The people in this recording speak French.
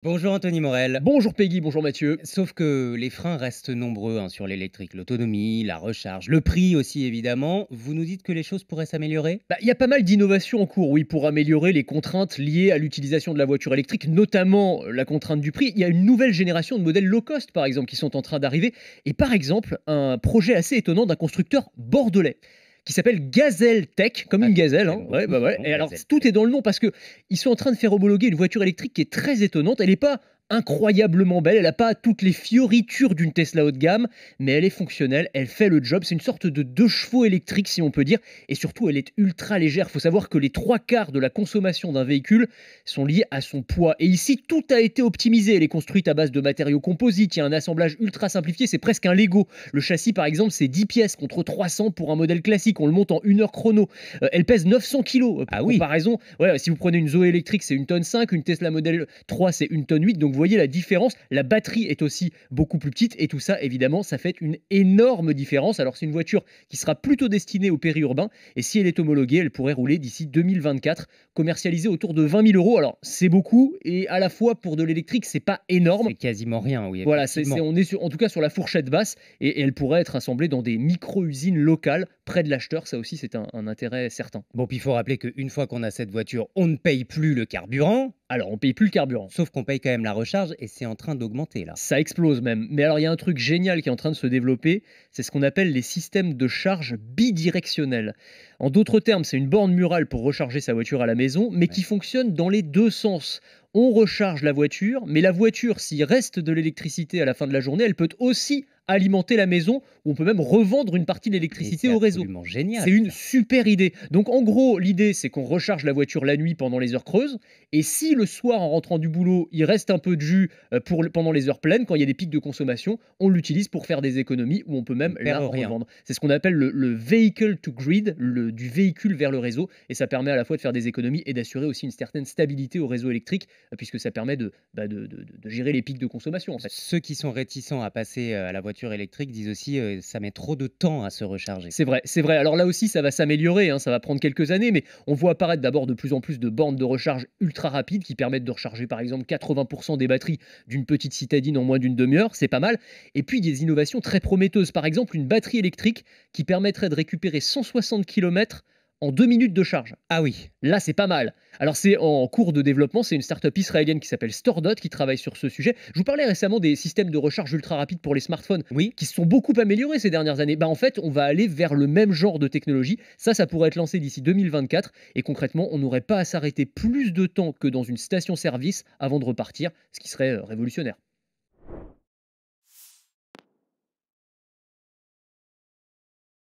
Bonjour Anthony Morel. Bonjour Peggy, bonjour Mathieu. Sauf que les freins restent nombreux sur l'électrique, l'autonomie, la recharge, le prix aussi évidemment. Vous nous dites que les choses pourraient s'améliorer? Il y a pas mal d'innovations en cours, oui, pour améliorer les contraintes liées à l'utilisation de la voiture électrique, notamment la contrainte du prix. Il y a une nouvelle génération de modèles low cost, par exemple, qui sont en train d'arriver. Et par exemple, un projet assez étonnant d'un constructeur bordelais qui s'appelle Gazelle Tech, comme Ah, une gazelle, hein. j'aime Ouais, beaucoup ce ouais. nom, Et alors, Gazelle tout Tech. est dans le nom parce que ils sont en train de faire homologuer une voiture électrique qui est très étonnante. Elle n'est pas incroyablement belle, elle n'a pas toutes les fioritures d'une Tesla haut de gamme, mais elle est fonctionnelle, elle fait le job. C'est une sorte de 2 chevaux électrique, si on peut dire, et surtout, elle est ultra légère. Il faut savoir que les 3 quarts de la consommation d'un véhicule sont liés à son poids. Et ici, tout a été optimisé. Elle est construite à base de matériaux composites, il y a un assemblage ultra simplifié, c'est presque un Lego. Le châssis, par exemple, c'est 10 pièces contre 300 pour un modèle classique. On le monte en 1 heure chrono. Elle pèse 900 kilos. Pour Ah oui, comparaison, ouais, si vous prenez une Zoé électrique, c'est 1,5 tonne, une Tesla Model 3, c'est 1,8 tonne. Donc vous voyez la différence. La batterie est aussi beaucoup plus petite. Et tout ça, évidemment, ça fait une énorme différence. Alors c'est une voiture qui sera plutôt destinée au périurbain. Et si elle est homologuée, elle pourrait rouler d'ici 2024, commercialisée autour de 20 000 euros. Alors c'est beaucoup. Et à la fois, pour de l'électrique, c'est pas énorme. c'est quasiment rien, oui, Voilà, effectivement. on est en tout cas sur la fourchette basse, et elle pourrait être assemblée dans des micro-usines locales près de l'acheteur. Ça aussi, c'est un intérêt certain. Bon, puis il faut rappeler qu'une fois qu'on a cette voiture, on ne paye plus le carburant, Alors, on paye plus le carburant. sauf qu'on paye quand même la recharge et c'est en train d'augmenter là. Ça explose même. Mais alors, il y a un truc génial qui est en train de se développer, c'est ce qu'on appelle les systèmes de charge bidirectionnels. En d'autres termes, c'est une borne murale pour recharger sa voiture à la maison, mais Ouais. qui fonctionne dans les deux sens. On recharge la voiture, mais la voiture, s'il reste de l'électricité à la fin de la journée, elle peut aussi alimenter la maison, ou on peut même revendre une partie de Mais l'électricité c'est au réseau. absolument C'est génial une ça. super idée. Donc en gros, l'idée, c'est qu'on recharge la voiture la nuit pendant les heures creuses, et si le soir, en rentrant du boulot, il reste un peu de jus pendant les heures pleines, quand il y a des pics de consommation, on l'utilise pour faire des économies, ou on peut On même ne la perd rien. revendre. C'est ce qu'on appelle le vehicle to grid, du véhicule vers le réseau, et ça permet à la fois de faire des économies et d'assurer aussi une certaine stabilité au réseau électrique, puisque ça permet de gérer les pics de consommation en fait. Ceux qui sont réticents à passer à la voiture électrique disent aussi ça met trop de temps à se recharger. C'est vrai, c'est vrai. Alors là aussi, ça va s'améliorer, hein, ça va prendre quelques années, mais on voit apparaître d'abord de plus en plus de bornes de recharge ultra rapides qui permettent de recharger par exemple 80% des batteries d'une petite citadine en moins d'une demi-heure, c'est pas mal. Et puis des innovations très prometteuses, par exemple une batterie électrique qui permettrait de récupérer 160 km en 2 minutes de charge. Ah oui, Là, c'est pas mal. Alors, c'est en cours de développement. C'est une startup israélienne qui s'appelle StoreDot qui travaille sur ce sujet. Je vous parlais récemment des systèmes de recharge ultra rapide pour les smartphones oui. qui se sont beaucoup améliorés ces dernières années. En fait, on va aller vers le même genre de technologie. Ça pourrait être lancé d'ici 2024. Et concrètement, on n'aurait pas à s'arrêter plus de temps que dans une station-service avant de repartir, ce qui serait révolutionnaire.